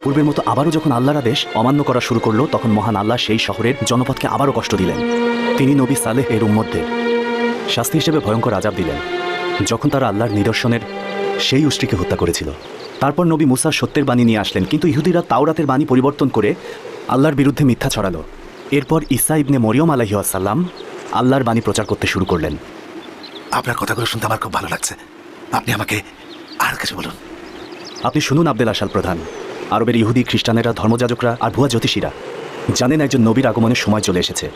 পূর্বের মতো আবারও যখন আল্লাহর আদেশ অমান্য করা শুরু করলো, তখন মহান আল্লাহ সেই শহরের জনপদকে আবারও কষ্ট দিলেন। তিনি নবী সালেহ এর উম্মতদের শাস্তি হিসেবে ভয়ঙ্কর আযাব দিলেন, যখন তারা আল্লাহর নিদর্শনের সেই উষ্ট্রিকে হত্যা করেছিল। তারপর নবী মুসা সত্যের বাণী নিয়ে আসলেন, কিন্তু ইহুদিরা তাওরাতের বাণী পরিবর্তন করে আল্লাহর বিরুদ্ধে মিথ্যা ছড়ালো। এরপর ঈসা ইবনে মরিয়ম আলাইহিস সালাম আল্লাহর বাণী প্রচার করতে শুরু করলেন। আপনার কথাগুলো শুনতে আমার খুব ভালো লাগছে। আপনি আমাকে আর কিছু বলুন। আপনি শুনুন আব্দুল আশাল প্রধান, আরবের ইহুদি খ্রিস্টানেরা, ধর্মযাজকরা আর ভুয়া জ্যোতিষীরা জানেন একজন নবীর আগমনের সময় চলে এসেছে,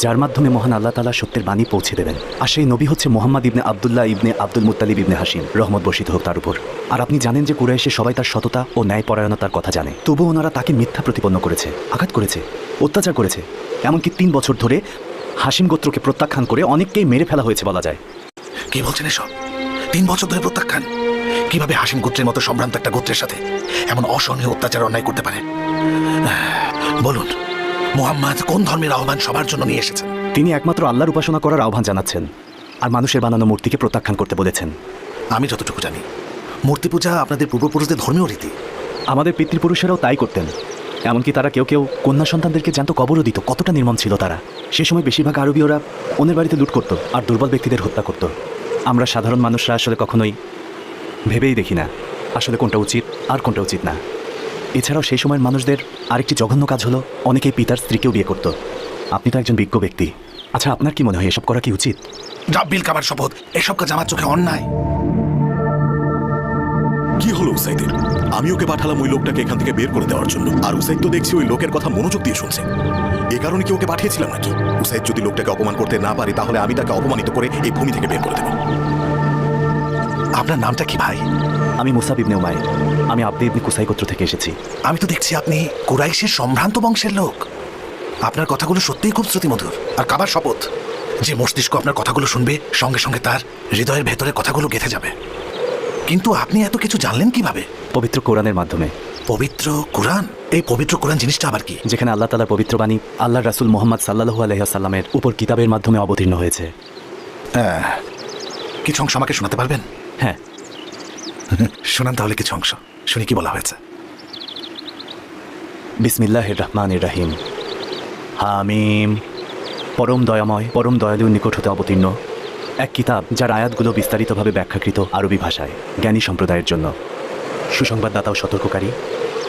যার মাধ্যমে মহান আল্লাহ তাআলা সত্যের বাণী পৌঁছে দেবেন। আর সেই নবী হচ্ছে মুহাম্মদ ইবনে আবদুল্লাহ ইবনে আব্দুল মুত্তালিব ইবনে হাশিম, রহমত বর্ষিত হোক তার উপর। আর আপনি জানেন যে কুরাইশে সবাই তার সততা ও ন্যায়পরায়ণতার কথা জানে, তবুও ওনারা তাকে মিথ্যা প্রতিপন্ন করেছে, আঘাত করেছে, অত্যাচার করেছে। এমনকি 3 বছর ধরে হাশিম গোত্রকে প্রত্যাখ্যান করে অনেককেই মেরে ফেলা হয়েছে বলা যায়। কি বলছেন এসব? 3 বছর ধরে প্রত্যাখ্যান? কিভাবে হাশিম গোত্রের মতো সম্ভ্রান্ত একটা গোত্রের সাথে এমন অসহনীয় অত্যাচার অন্যায় করতে পারে? বলুন, মুহাম্মদ কোন ধর্মের আহ্বান সবার জন্য নিয়ে এসেছেন? তিনি একমাত্র আল্লাহর উপাসনা করার আহ্বান জানাচ্ছেন, আর মানুষের বানানো মূর্তিকে প্রত্যাখ্যান করতে বলেছেন। আমি যতটুকু জানি, মূর্তি পূজা আপনাদের পূর্বপুরুষদের ধর্মীয় রীতি। আমাদের পিতৃপুরুষেরাও তাই করতেন। এমনকি তারা কেউ কেউ কন্যা সন্তানদেরকে জ্যান্ত কবরও দিত। কতটা নির্মম ছিল তারা! সে সময় বেশিরভাগ আরবীয়রা অন্যের বাড়িতে লুট করত আর দুর্বল ব্যক্তিদের হত্যা করত। আমরা সাধারণ মানুষরা আসলে কখনোই ভেবেই দেখি না আসলে কোনটা উচিত আর কোনটা উচিত না। এছাড়াও সেই সময়ের মানুষদের আরেকটি জঘন্য কাজ হলো, অনেকেই পিতার স্ত্রীকেও বিয়ে করত। আপনি তো একজন বিজ্ঞ ব্যক্তি, আচ্ছা আপনার কি মনে হয় এসব করা কি উচিত? রাব্বিল কাবার শপথ, এসব কাজ আমার চোখে অন্যায়। কি হলো উসাইদের? আমি ওকে পাঠালাম ওই লোকটাকে এখান থেকে বের করে দেওয়ার জন্য, আর উসাইদ তো দেখছি ওই লোকের কথা মনোযোগ দিয়ে শুনছে। এ কারণে কি ওকে পাঠিয়েছিলাম নাকি? উসাইদ যদি লোকটাকে অপমান করতে না পারে, তাহলে আমি তাকে অপমানিত করে এই ভূমি থেকে বের করে দেব। আপনার নামটা কি ভাই? আমি মুসাব ইবনে উমাইর, আমি আব্দে ইবনে কুসাই গোত্র থেকে এসেছি। আমি তো দেখছি আপনি কুরাইশের সম্ভ্রান্ত বংশের লোক। আপনার কথাগুলো সত্যিই খুব শ্রুতিমধুর। আর কাবার শপথ, যে মস্তিষ্ক আপনার কথাগুলো শুনবে, সঙ্গে সঙ্গে তার হৃদয়ের ভেতরে কথাগুলো গেঁথে যাবে। কিন্তু আপনি এত কিছু জানলেন কিভাবে? পবিত্র কোরআনের মাধ্যমে। পবিত্র কোরআন? এই পবিত্র কোরআন জিনিসটা আবার কি? যেখানে আল্লাহ তাআলার পবিত্র বাণী আল্লাহর রাসূল মুহাম্মদ সাল্লাল্লাহু আলাইহি ওয়াসাল্লামের উপর কিতাবের মাধ্যমে অবতীর্ণ হয়েছে। কিছু অংশ আমাকে শোনাতে পারবেন? হ্যাঁ। শোনান তাহলে কিছু অংশ, শুনি কি বলা হয়েছে। বিসমিল্লাহির রহমানির রহিম। হামিম। পরম দয়াময়, পরম দয়ালুর নিকট হতে অবতীর্ণ এক কিতাব, যার আয়াতগুলো বিস্তারিতভাবে ব্যাখ্যাকৃত আরবি ভাষায়, জ্ঞানী সম্প্রদায়ের জন্য সুসংবাদদাতা ও সতর্ককারী।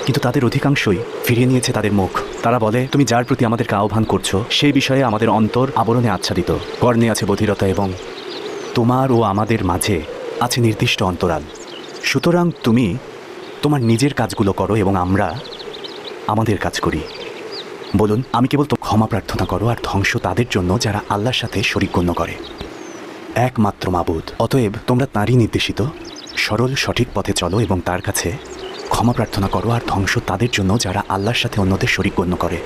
কিন্তু তাদের অধিকাংশই ফিরিয়ে নিয়েছে তাদের মুখ। তারা বলে, তুমি যার প্রতি আমাদেরকে আহ্বান করছো সেই বিষয়ে আমাদের অন্তর আবরণে আচ্ছাদিত, কর্ণে আছে বধিরতা, এবং তোমার ও আমাদের মাঝে আছে নির্দিষ্ট অন্তরাল। সুতরাং তুমি তোমার নিজের কাজগুলো করো এবং আমরা আমাদের কাজ করি। বলুন, আমি কেবল তো ক্ষমা প্রার্থনা করো, আর ধ্বংস তাদের জন্য যারা আল্লাহর সাথে শরীক গণ্য করে। একমাত্র মাবুদ, অতএব তোমরা তাঁরই নির্দেশিত সরল সঠিক পথে চলো এবং তার কাছে ক্ষমা প্রার্থনা করো, আর ধ্বংস তাদের জন্য যারা আল্লাহর সাথে অন্যদের শরীক গণ্য করে।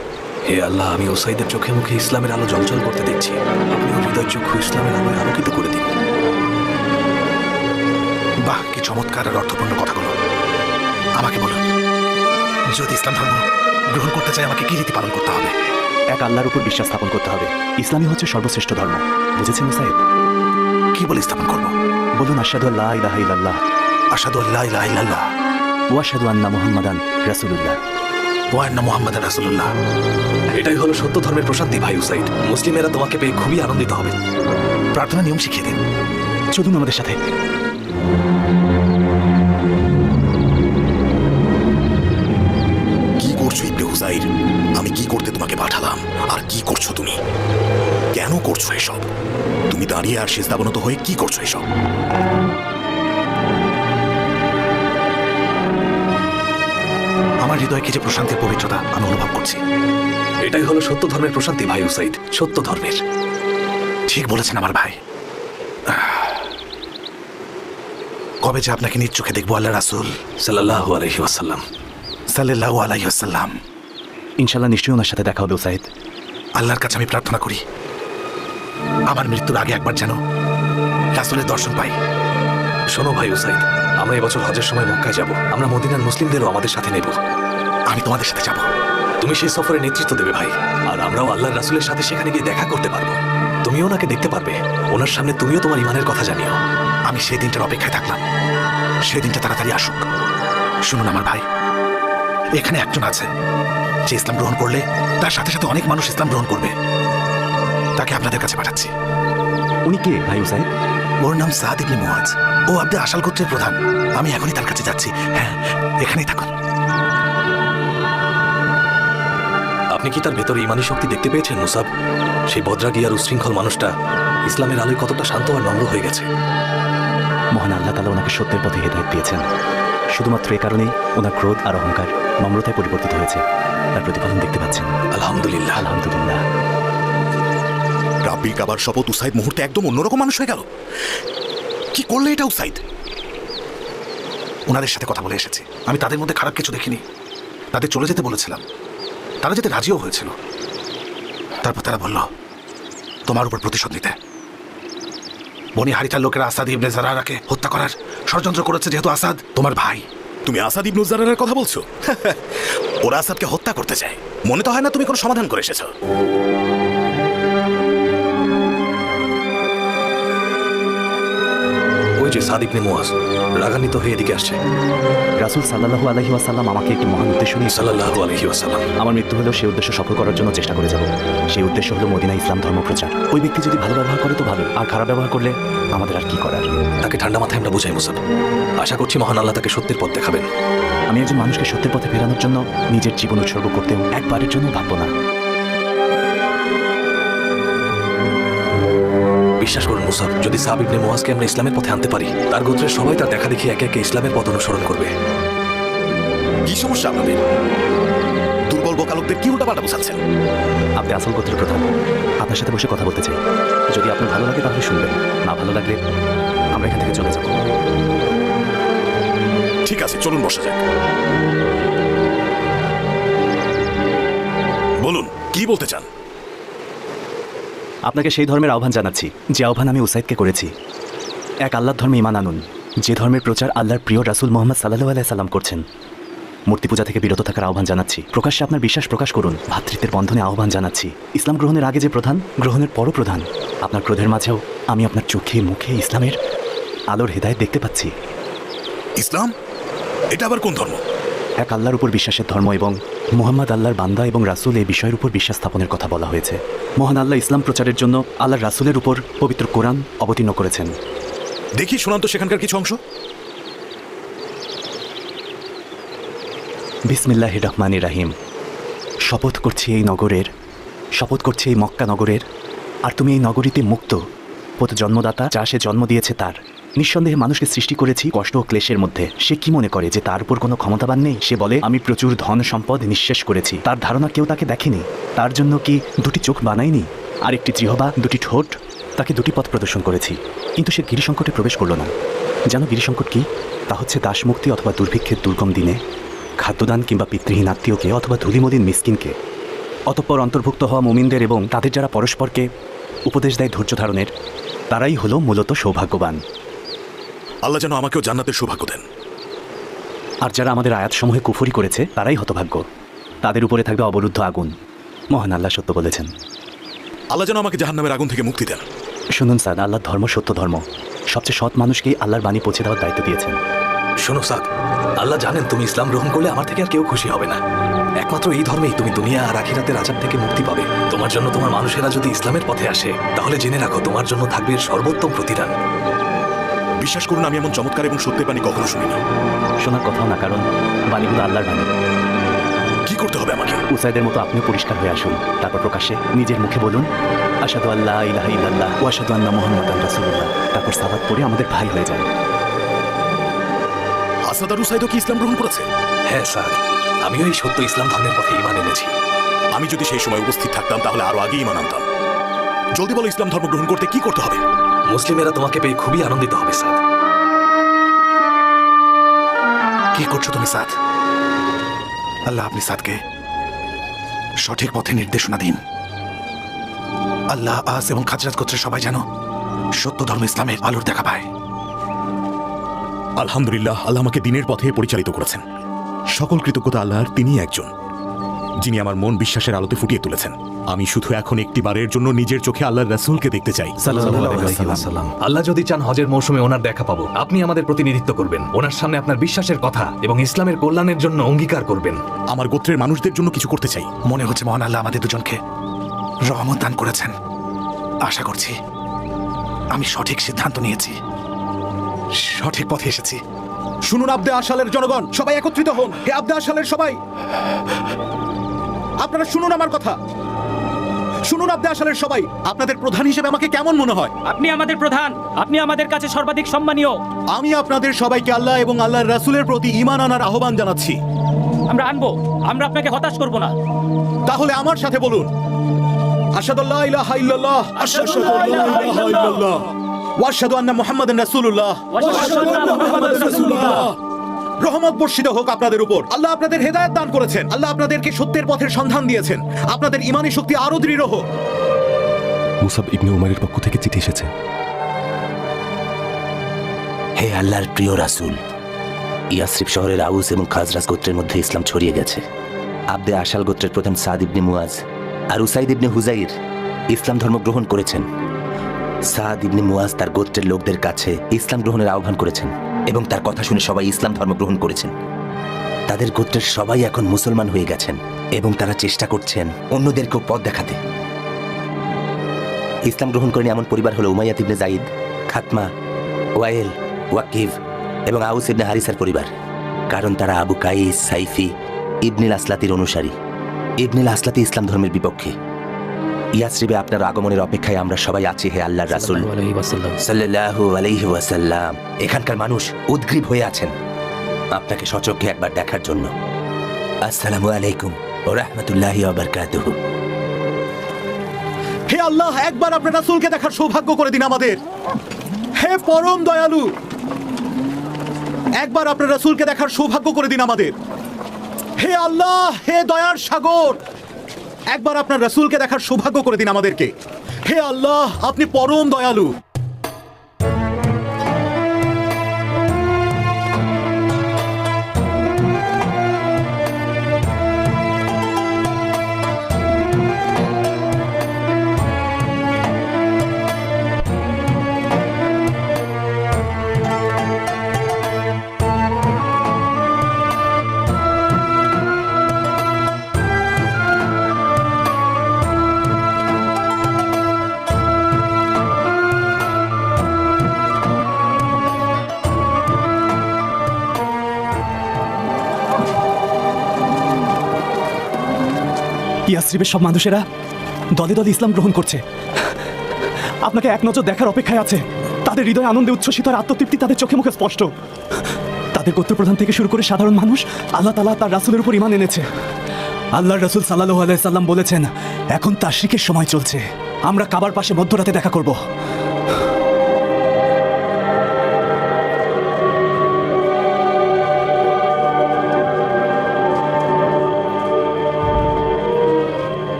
হে আল্লাহ, আমি ওসাইদের চোখে মুখে ইসলামের আলো জ্বলজ্বল করতে দেখছি। আপনি ওর হৃদয় চক্ষু ইসলামের আলোয় আলোকিত করে দিন। বাহ, কি চমৎকার আর অর্থপূর্ণ কথাগুলো। আমাকে বলুন, যদি ইসলাম ধর্ম গ্রহণ করতে চাই আমাকে কি রীতি পালন করতে হবে? এক আল্লাহর উপর বিশ্বাস স্থাপন করতে হবে। ইসলামই হচ্ছে সর্বশ্রেষ্ঠ ধর্ম। বুঝেছেন মুসাইদ? কি বলে স্থাপন করবো? বলুন, আশহাদু আল্লা ইলাহা ইল্লাল্লাহ আশহাদু আল্লা ইলাহা ইল্লাল্লাহ ওয়া আশহাদু আন্না মুহাম্মাদান রাসূলুল্লাহ ওয়া আন্না মুহাম্মাদান রাসূলুল্লাহ। এটাই হলো সত্য ধর্মের প্রশান্তি ভাই উসাইদ। মুসলিমেরা তোমাকে পেয়ে খুবই আনন্দিত হবে। প্রার্থনা নিয়ম শিখিয়ে দিন। চলুন আমাদের সাথে। কি করছো ইবনে হুযাইর? আমি কি করতে তোমাকে পাঠালাম, আর কি করছো তুমি? কেন করছো এসব? তুমি দাঁড়িয়ে আর সিজদাবনত হয়ে কি করছো এসব? আমার হৃদয়কে যে প্রশান্তির পবিত্রতা আমি অনুভব করছি। এটাই হলো সত্য ধর্মের প্রশান্তি ভাই উসাইদ, সত্য ধর্মের। ঠিক বলেছেন আমার ভাই। কবে যে আপনাকে নিজ চোখে দেখবো আল্লাহ রাসূল সাল্লাল্লাহু আলাইহি ওয়াসাল্লাম। সাল্লাল্লাহু আলাইহি ওয়াসাল্লাম। ইনশাআল্লাহ নিশ্চয়ই ওনার সাথে দেখা হবে উসাইদ। আল্লাহর কাছে আমি প্রার্থনা করি আমার মৃত্যুর আগে একবার যেন রাসূলের দর্শন পাই। শোনো ভাই উসাইদ, আমরা এবছর হজের সময় মক্কায় যাব। আমরা মদিনার মুসলিমদেরও আমাদের সাথে নেব। আমি তোমাদের সাথে যাব। তুমি সেই সফরে নেতৃত্ব দেবে ভাই, আর আমরাও আল্লাহর রাসূলের সাথে সেখানে গিয়ে দেখা করতে পারবো। তুমিও ওনাকে দেখতে পারবে, ওনার সামনে তুমিও তোমার ইমানের কথা জানিও। আমি সেই দিনটার অপেক্ষায় থাকলাম। সেই দিনটা তাড়াতাড়ি আসুক। শুনুন আমার ভাই, এখানে একজন আছে যে ইসলাম গ্রহণ করলে তার সাথে সাথে অনেক মানুষ ইসলাম গ্রহণ করবে। তাকে আপনাদের কাছে পাঠাচ্ছি। উনি কে ভাই উসাইদ? ওর নাম সাদ ইবনে মুআজ। ও আব্দে আসাল গোত্রের প্রধান। আমি এখনই তার কাছে যাচ্ছি। হ্যাঁ, এখানেই থাকুন। আপনি কি তার ভেতরে ইমানি শক্তি দেখতে পেয়েছেন মুসাব? সেই বদ্রাগী আর উশৃঙ্খল মানুষটা ইসলামের আলোয় কতটা শান্ত আর নম্র হয়ে গেছে। মহান আল্লাহ তাআলা ওনাকে সত্যের পথে হেদায়েত দিয়েছেন। শুধুমাত্র এ কারণেই ওনার ক্রোধ আর অহংকার নম্রতায় পরিবর্তিত হয়েছে। তার প্রতিফলন দেখতে পাচ্ছেন। আলহামদুলিল্লাহ। আলহামদুলিল্লাহ। রাব্বির কাবার শপথ, উসাইদ মুহূর্তে একদম অন্যরকম মানুষ হয়ে গেল। কি করলে এটা উসাইদ? ওনাদের সাথে কথা বলে এসেছি। আমি তাদের মধ্যে খারাপ কিছু দেখিনি। তাদের চলে যেতে বলেছিলাম, তারা যেতে রাজিও হয়েছিল। তারপর তারা বলল তোমার উপর প্রতিশোধ নিতে। বনি হারিতার লোকেরা আসাদ ইবনে জারারাকে হত্যা করার ষড়যন্ত্র করেছে, যেহেতু আসাদ তোমার ভাই। তুমি আসাদ ইবনে জারারের কথা বলছো? ওরা আসাদকে হত্যা করতে চায়। মনে তো হয় না তুমি কোনো সমাধান করে এসেছো। ওই যে সাদ ইবনে মুআজ রাগান্বিত হয়ে এদিকে আসছে। রাসূল সাল্লাল্লাহু আলাইহি ওয়াসাল্লাম আমাকে একটি মহান উদ্দেশ্য নিয়ে সাল্লাল্লাহু আলাইহি ওয়াসাল্লাম। আমার মৃত্যু হলেও সেই উদ্দেশ্য সফল করার জন্য চেষ্টা করে যাব। সেই উদ্দেশ্য হলো মদিনা ইসলাম ধর্ম প্রচার। ওই ব্যক্তি যদি ভালো ব্যবহার করে তো ভালো, আর খারাপ ব্যবহার করলে আমাদের আর কি করার। তাকে ঠান্ডা মাথায় আমরা বুঝাই মুসাব। আশা করছি মহান আল্লাহ তাকে সত্যের পথ দেখাবেন। আমি একজন মানুষকে সত্যের পথে ফেরানোর জন্য নিজের জীবন উৎসর্গ করতেও একবারের জন্য ভাববো না। বিশ্বাস করুন মুসাব, যদি সাদ ইবনে মুআজকে আমরা ইসলামের পথে আনতে পারি, তার গোত্রের সবাই তার দেখা দেখি একে একে ইসলামের পথ অনুসরণ করবে। কি সমস্যা আপনাদের? দুর্বল বোকালোকদের কি উল্টাপাল্টা বোঝাচ্ছেন? আপনি আসল গোত্রের প্রধান, আপনার সাথে বসে কথা বলতে চাই। যদি আপনার ভালো লাগে তাহলে শুনবেন, না ভালো লাগলে আমরা এখান থেকে চলে যাব। ঠিক আছে, চলুন বসা যাক। বলুন, কি বলতে চান? আপনাকে সেই ধর্মের আহ্বান জানাচ্ছি যে আহ্বান আমি উসাইদকে করেছি। এক আল্লাহর ধর্মে ঈমান আনুন, যে ধর্মের প্রচার আল্লাহর প্রিয় রাসূল মুহাম্মদ সাল্লাল্লাহু আলাইহি সাল্লাম করছেন। মূর্তি পূজা থেকে বিরত থাকার আহ্বান জানাচ্ছি। প্রকাশ্যে আপনার বিশ্বাস প্রকাশ করুন। ভ্রাতৃত্বের বন্ধনে আহ্বান জানাচ্ছি। ইসলাম গ্রহণের আগে যে প্রধান, গ্রহণের পরও প্রধান। আপনার ক্রোধের মাঝেও আমি আপনার চোখে মুখে ইসলামের আলোর হেদায়েত দেখতে পাচ্ছি। ইসলাম? এটা আবার কোন ধর্ম? এক আল্লাহর উপর বিশ্বাসের ধর্ম এবং মুহাম্মদ আল্লাহর বান্দা এবং রাসূল এই বিষয়ের উপর বিশ্বাস স্থাপনের কথা বলা হয়েছে। মহান আল্লাহ ইসলাম প্রচারের জন্য আল্লাহর রাসূলের উপর পবিত্র কোরআন অবতীর্ণ করেছেন। দেখি শোনান তো সেখানকার কিছু অংশ। বিসমিল্লাহির রহমানির রহিম। শপথ করছি এই নগরের, শপথ করছি এই মক্কা নগরের, আর তুমি এই নগরীতে মুক্ত। পথ জন্মদাতা যা সে জন্ম দিয়েছে তার। নিঃসন্দেহে মানুষকে সৃষ্টি করেছি কষ্ট ও ক্লেশের মধ্যে। সে কি মনে করে যে তার উপর কোনো ক্ষমতাবান নেই? সে বলে আমি প্রচুর ধন সম্পদ নিঃশেষ করেছি। তার ধারণা কেউ তাকে দেখেনি। তার জন্য কি দুটি চোখ বানাইনি, আর একটি জিহ্বা, দুটি ঠোঁট? তাকে দুটি পথ প্রদর্শন করেছি, কিন্তু সে গিরিসংকটে প্রবেশ করল না। জানো গিরিসংকট কি? তা হচ্ছে দাসমুক্তি অথবা দুর্ভিক্ষের দুর্গম দিনে খাদ্যদান, কিংবা পিতৃহীন আত্মীয়কে অথবা ধুলিমলিন মিসকিনকে। অতঃপর অন্তর্ভুক্ত হওয়া মুমিনদের এবং তাদের যারা পরস্পরকে উপদেশ দেয় ধৈর্য ধারণের, তারাই হলো মূলত সৌভাগ্যবান। আল্লাহ যেন আমাকেও জান্নাতের সৌভাগ্য দেন। আর যারা আমাদের আয়াতসমূহে কুফরি করেছে তারাই হতভাগ্য। তাদের উপরে থাকবে অবরুদ্ধ আগুন। মহান আল্লাহ সত্য বলেছেন। আল্লাহ যেন আমাকে জাহান্নামের আগুন থেকে মুক্তি দেন। শুনুন সাদ, আল্লাহর ধর্ম সত্য ধর্ম। সবচেয়ে সৎ মানুষকেই আল্লাহর বাণী পৌঁছে দেওয়ার দায়িত্ব দিয়েছেন। শোনো সাদ, আল্লাহ জানেন তুমি ইসলাম গ্রহণ করলে আমার থেকে আর কেউ খুশি হবে না। একমাত্র এই ধর্মেই তুমি দুনিয়া আর আখিরাতের আযাব থেকে মুক্তি পাবে। তোমার জন্য তোমার মানুষেরা যদি ইসলামের পথে আসে, তাহলে জেনে রাখো তোমার জন্য থাকবে এর সর্বোত্তম প্রতিদান। বিশ্বাস করুন, আমি এমন চমৎকার এবং সত্যের বাণী কখনো শুনিনি। শোনার কথাও না, কারণ বাণীগুলো আল্লাহর বাণী। কি করতে হবে আমাকে? উসাইদের মতো আপনিও পরিষ্কার হয়ে আসুন। তারপর প্রকাশ্যে নিজের মুখে বলুন আশহাদু আল্লা ইলাহা ইল্লাল্লাহ ওয়া আশহাদু আন্না মুহাম্মাদান রাসূলুল্লাহ। তারপর সালাত পড়ে আমাদের ভাই হয়ে যান। আসাদ আর উসাইদও কি ইসলাম গ্রহণ করেছে? হ্যাঁ স্যার, আমিও এই সত্য ইসলাম ধর্মের পথে ঈমান এনেছি। আমি যদি সেই সময় উপস্থিত থাকতাম তাহলে আরো আগে ঈমান আনতাম। জলদি বলো, ইসলাম ধর্ম গ্রহণ করতে কি করতে হবে? মুসলিমেরা তোমাকে পেয়ে খুবই আনন্দিত হবে স্যার। কি করছো তুমি সাদ? আল্লাহ আপনি সাদকে সঠিক পথে নির্দেশনা দিন। আল্লাহ আস এবং খাজরাত গোত্রের সবাই যেন সত্য ধর্ম ইসলামের আলোর দেখা পায়। আলহামদুলিল্লাহ, আল্লাহ আমাকে দিনের পথে পরিচালিত করেছেন। সকল কৃতজ্ঞতা আল্লাহর, তিনি একজন। যিনি আমার মন বিশ্বাসের আলোতে ফুটিয়ে তুলেছেন। আমি শুধু এখন একটি বারের জন্য নিজের চোখে আল্লাহর রাসূলকে দেখতে চাই। আল্লাহ যদি চান হজের মৌসুমে ওনার দেখা পাবো, আপনি আমাদের প্রতিনিধিত্ব করবেন, ওনার সামনে আপনার বিশ্বাসের কথা এবং ইসলামের কল্যাণের জন্য অঙ্গীকার করবেন। আমার গোত্রের মানুষদের জন্য কিছু করতে চাই। মনে হচ্ছে মহান আল্লাহ আমাদের দুজনকে রহমত দান করেছেন। আশা করছি আমি সঠিক সিদ্ধান্ত নিয়েছি, সঠিক পথে এসেছি। শুনুন আবদে আশালের জনগণ, সবাই একত্রিত হন। হে আবদে আশালের সবাই, আপনারা শুনুন আমার কথা। শুনুন আবদে আশালের সবাই, আপনাদের প্রধান হিসেবে আমাকে কেমন মনে হয়? আপনি আমাদের প্রধান, আপনি আমাদের কাছে সর্বাধিক সম্মানীয়। আমি আপনাদের সবাইকে আল্লাহ এবং আল্লাহর রাসূলের প্রতি ঈমান আনার আহ্বান জানাচ্ছি। আমরা আনবো, আমরা আপনাকে হতাশ করব না। তাহলে আমার সাথে বলুন, আশহাদু আল্লা ইলাহা ইল্লাল্লাহ, আশহাদু আল্লা ইলাহা ইল্লাল্লাহ, ওয়া আশহাদু আন্না মুহাম্মাদান রাসূলুল্লাহ। রহমত বর্ষিত হোক আপনাদের উপর। আল্লাহ আপনাদের হেদায়েত দান করেছেন, আল্লাহ আপনাদেরকে সত্যের পথের সন্ধান দিয়েছেন, আপনাদের ঈমানী শক্তি আরো দৃঢ় হোক। মুসাব ইবনে উমাইরের পক্ষ থেকে চিঠি এসেছে। হে আল্লাহর প্রিয় রাসূল, ইয়াসরিব শহরের আউস এবং খাজরাজ গোত্রের মধ্যে ইসলাম ছড়িয়ে গেছে। আবদে আশাল গোত্রের প্রধান সাদ ইবনে মুয়াজ আর উসাইদ ইবনে হুজাইর ইসলাম ধর্ম গ্রহণ করেছেন। সাদ ইবনে মুয়াজ তার গোত্রের লোকদের কাছে ইসলাম গ্রহণের আহ্বান করেছেন এবং তার কথা শুনে সবাই ইসলাম ধর্ম গ্রহণ করেছেন। তাদের গোত্রের সবাই এখন মুসলমান হয়ে গেছেন এবং তারা চেষ্টা করছেন অন্যদেরকেও পথ দেখাতে। ইসলাম গ্রহণ করেন এমন পরিবার হলো উমাইয়া ইবনে জাইদ, খাতমা, ওয়াইল, ওয়াকিব এবং আউস ইবনে হারিসার পরিবার, কারণ তারা আবু কাইস, সাইফি, ইবনিল আসলাতির অনুসারী। ইবনিল আসলাতি ইসলাম ধর্মের বিপক্ষে। ইয়াসরিবে আপনার আগমনের অপেক্ষায় আমরা সবাই আছি হে আল্লাহর রাসূল সাল্লাল্লাহু আলাইহি ওয়াসাল্লাম। এখানকার মানুষ উদ্গ্রীব হয়ে আছেন আপনাকে সচক্ষে একবার দেখার জন্য। আসসালামু আলাইকুম ওয়া রাহমাতুল্লাহি ওয়া বারাকাতুহু। হে আল্লাহ, একবার আপনার রাসূলকে দেখার সৌভাগ্য করে দিন আমাদের। হে পরম দয়ালু, একবার আপনার রাসূলকে দেখার সৌভাগ্য করে দিন আমাদের। হে আল্লাহ, হে দয়ার সাগর, একবার আপনার রাসূলকে দেখার সৌভাগ্য করে দিন আমাদেরকে। হে আল্লাহ, আপনি পরম দয়ালু। ইয়াসরিবের সব মানুষেরা দলে দলে ইসলাম গ্রহণ করছে। আপনাকে এক নজর দেখার অপেক্ষায় আছে। তাদের হৃদয়ে আনন্দে উচ্ছ্বসিত আর আত্মতৃপ্তি তাদের চোখে মুখে স্পষ্ট। তাদের গোত্রপ্রধান থেকে শুরু করে সাধারণ মানুষ আল্লাহ তাআলা তার রাসূলের উপর ঈমান এনেছে। আল্লাহর রাসূল সাল্লাল্লাহু আলাইহি সাল্লাম বলেছেন, এখন তাশরিকের সময় চলছে, আমরা কাবার পাশে মধ্যরাতে দেখা করব।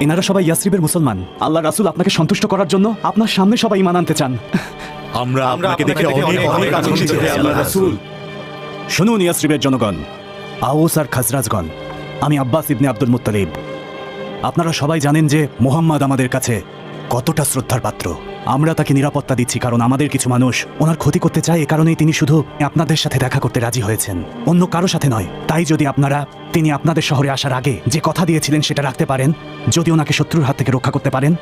এনারা সবাই ইয়াসরিবের মুসলমান। আল্লাহ রাসূল আপনাকে সন্তুষ্ট করার জন্য আপনার সামনে সবাই ঈমান আনতে চান। আমরা আপনাকে দেখে অনেক অনেক আনন্দিত হে আল্লাহর রাসূল। শুনুন ইয়াসরিবের জনগণ, আউস আর খাজরাজগণ, আমি আব্বাস ইবনে আব্দুল মুত্তালিব। আপনারা সবাই জানেন যে মুহাম্মদ আমাদের কাছে কতটা শ্রদ্ধার পাত্র। আমরা তাকে নিরাপত্তা দিচ্ছি কারণ আমাদের কিছু মানুষ ওনার ক্ষতি করতে চায়। এ কারণেই তিনি শুধু আপনাদের সাথে দেখা করতে রাজি হয়েছেন, অন্য কারো সাথে নয়। তাই যদি আপনারা তিনি আপনাদের শহরে আসার আগে যে কথা দিয়েছিলেন সেটা রাখতে পারেন, যদি ওনাকে শত্রুর হাত থেকে রক্ষা করতে পারেন,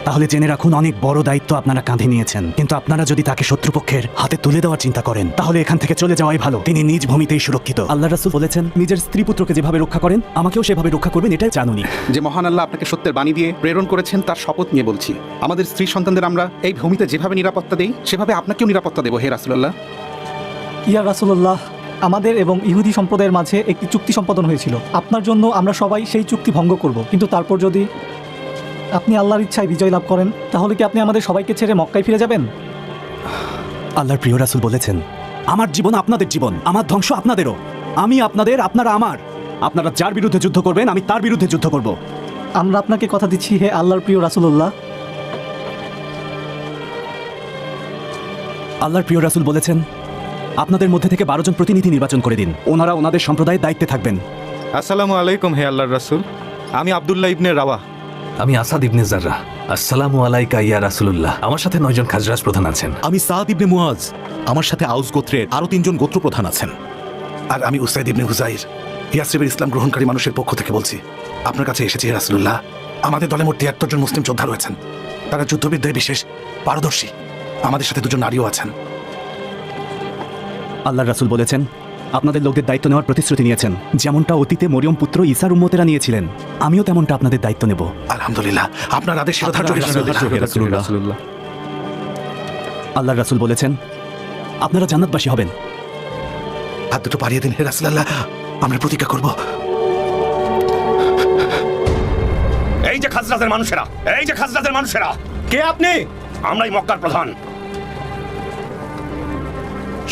তাহলে জেনে রাখুন অনেক বড় দায়িত্ব আপনারা কাঁধে নিয়েছেন। কিন্তু আপনারা যদি তাকে শত্রুপক্ষের হাতে তুলে দেওয়ার চিন্তা করেন, তাহলে এখান থেকে চলে যাওয়াই ভালো। তিনি নিজ ভূমিতেই সুরক্ষিত। আল্লাহ রাসূল বলেছেন, নিজের স্ত্রী পুত্রকে যেভাবে রক্ষা করেন আমাকেও সেভাবে রক্ষা করবেন, এটাই জানুনি। যে মহান আল্লাহ আপনাকে সত্যের বাণী দিয়ে প্রেরণ করেছেন তার শপথ নিয়ে বলছি, আমাদের স্ত্রী সন্তানদের আমরা এই ভূমিতে যেভাবে নিরাপত্তা দেই সেভাবে আপনাকেও নিরাপত্তা দেব হে রাসূলুল্লাহ। ইয়া রাসূলুল্লাহ, আমাদের এবং ইহুদি সম্প্রদায়ের মাঝে একটি চুক্তি সম্পাদন হয়েছিল। আপনার জন্য আমরা সবাই সেই চুক্তি ভঙ্গ করব, কিন্তু তারপর যদি আপনি আল্লাহর ইচ্ছায় বিজয় লাভ করেন তাহলে কি আপনি আমাদের সবাইকে ছেড়ে মক্কায় ফিরে যাবেন? আল্লাহর প্রিয় রাসূল বলেছেন, আমার জীবন আপনাদের জীবন, আমার ধ্বংস আপনাদেরও। আমি আপনাদের, আপনারা আমার। আপনারা যার বিরুদ্ধে যুদ্ধ করবেন আমি তার বিরুদ্ধে যুদ্ধ করব। আমরা আপনাকে কথা দিচ্ছি হে আল্লাহর প্রিয় রাসূলুল্লাহ। আল্লাহর প্রিয় রাসূল বলেছেন, আপনাদের মধ্যে থেকে 12 জন প্রতিনিধি নির্বাচন করে দিন, ওনারা ওনাদের সম্প্রদায়ের দায়িত্বে থাকবেন। আসসালামু আলাইকুম হে আল্লাহর রাসূল। আমি আব্দুল্লাহ ইবনে রাওয়া। আমি আসাদ ইবনে জাররা। আসসালামু আলাইকা ইয়া রাসূলুল্লাহ। আমার সাথে 9 জন খাজরাজ প্রধান আছেন। আমি সাদ ইবনে মুয়াজ। আমার সাথে আউস গোত্রের আরো 3 জন গোত্র প্রধান আছেন। আর আমি উসাইদ ইবনে হুজাইর, ইয়াসরিবের ইসলাম গ্রহণকারী মানুষের পক্ষ থেকে বলছি। আপনার কাছে এসেছি হে রাসূলুল্লাহ। আমাদের দলে মোট 73 জন মুসলিম যোদ্ধা রয়েছেন। তারা যুদ্ধবিদ্যায় বিশেষ পারদর্শী। আমাদের সাথে 2 জন নারীও আছেন। আল্লাহর রাসূল বলেছেন, আপনাদের লোকদের দায়িত্ব নেওয়ার প্রতিশ্রুতি নিয়েছেন, যেমনটা অতীতে মরিয়ম পুত্র ঈসার উম্মতেরা নিয়েছিলেন। আমিও তেমনটা আপনাদের দায়িত্ব নেব। আলহামদুলিল্লাহ, আপনার আদেশ শিরোধার্য হে রাসূলুল্লাহ। রাসূলুল্লাহ। আল্লাহর রাসূল বলেছেন, আপনারা জান্নাতবাসী হবেন। হাত দুটো পাড়িয়ে দিন হে রাসূলুল্লাহ, আমরা প্রতিজ্ঞা করব। এই যে খাজরাজের মানুষেরা, এই যে খাজরাজের মানুষেরা, কে আপনি? আমরাই মক্কার প্রধান।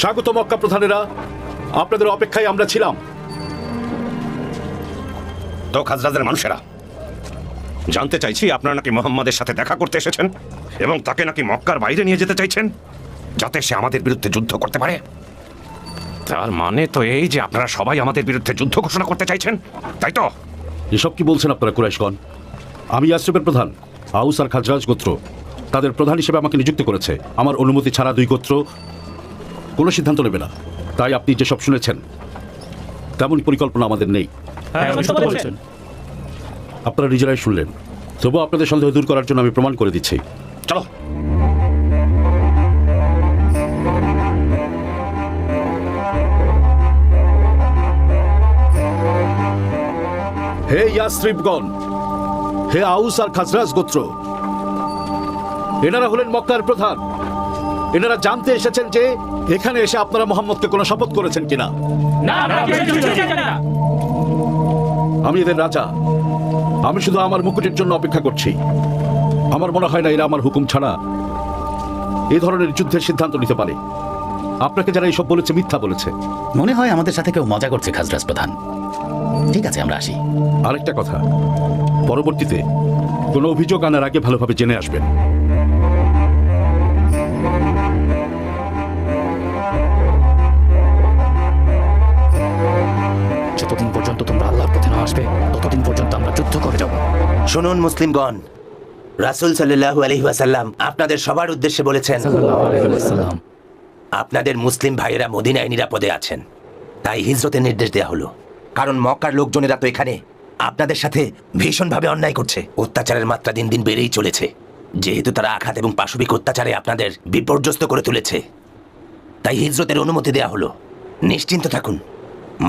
স্বাগত মক্কা প্রধানেরা, আপনাদের অপেক্ষায় আমরা ছিলাম। তো খাজরাজের মানুষেরা, জানতে চাইছি আপনারা নাকি মোহাম্মদের সাথে দেখা করতে এসেছেন এবং তাকে নাকি মক্কার বাইরে নিয়ে যেতে চাইছেন, যাতে সে আমাদের বিরুদ্ধে যুদ্ধ করতে পারে। তার মানে তো এই যে আপনারা সবাই আমাদের বিরুদ্ধে যুদ্ধ ঘোষণা করতে চাইছেন, তাই তো? এসব কি বলছেন আপনারা কুরাইশগণ? আমি ইয়াসরিবের প্রধান, আউস আর খাজরাজ গোত্র তাদের প্রধান হিসেবে আমাকে নিযুক্ত করেছে। আমার অনুমতি ছাড়া 2 গোত্র কোনো সিদ্ধান্ত নেবে না। তাই আপনি যেসব শুনেছেন তেমন পরিকল্পনা আমাদের নেই। আপনারা নিজেরাই শুনলেন। তবুও আপনাদের সন্দেহ দূর করার জন্য আমি প্রমাণ করে দিচ্ছি। চলো। হে ইয়াসরিবগণ, হে আউস আর খাজরাজ গোত্র, এনারা হলেন মক্কার প্রধান। এনারা জানতে এসেছেন যে এখানে এসে আপনারা মোহাম্মদকে কোনো শপথ করেছেন কিনা। আমি এদের রাজা। আমি শুধু আমার মুকুটের জন্য অপেক্ষা করছি। আমার মনে হয় না এরা আমার হুকুম ছাড়া এই ধরনের যুদ্ধের সিদ্ধান্ত নিতে পারে। আপনাকে যারা এইসব বলেছে মিথ্যা বলেছে। মনে হয় আমাদের সাথে কেউ মজা করছে খাজরাজ প্রধান। ঠিক আছে, আমরা আসি। আরেকটা কথা, পরবর্তীতে কোনো অভিযোগ আনার আগে ভালোভাবে জেনে আসবেন। যতদিন পর্যন্ত তোমরা আল্লাহর পথে না আসবে ততদিন পর্যন্ত আমরা যুদ্ধ করে যাব। শুনুন মুসলিমগণ, রাসূল সাল্লাল্লাহু আলাইহি ওয়াসাল্লাম আপনাদের সবার উদ্দেশ্যে বলেছেন, আপনাদের মুসলিম ভাইয়েরা মদিনায় নিরাপদে আছেন। তাই হিজরতের নির্দেশ দেওয়া হলো। কারণ মক্কার লোকজনেরা তো এখানে আপনাদের সাথে ভীষণভাবে অন্যায় করছে। অত্যাচারের মাত্রা দিন দিন বেড়েই চলেছে। যেহেতু তারা আঘাত এবং পাশবিক অত্যাচারে আপনাদের বিপর্যস্ত করে তুলেছে, তাই হিজরতের অনুমতি দেওয়া হলো। নিশ্চিন্ত থাকুন,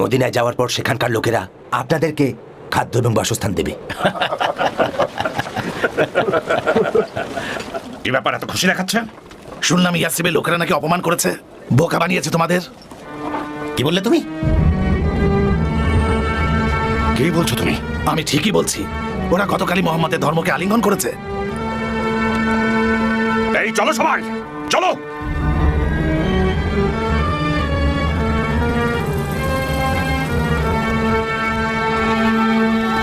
মদিনায় যাওয়ার পর সেখানকার লোকেরা আপনাদেরকে খাদ্য এবং বাসস্থান দেবে। কি ব্যাপার, এত খুশি দেখাচ্ছে? শুনলাম ইয়াসরিবের লোকেরা নাকি অপমান করেছে, বোকা বানিয়েছে তোমাদের। কি বললে তুমি? কি বলছো তুমি? আমি ঠিকই বলছি। ওরা গতকালই মোহাম্মদের ধর্মকে আলিঙ্গন করেছে। এই চলো সবাই, চলো।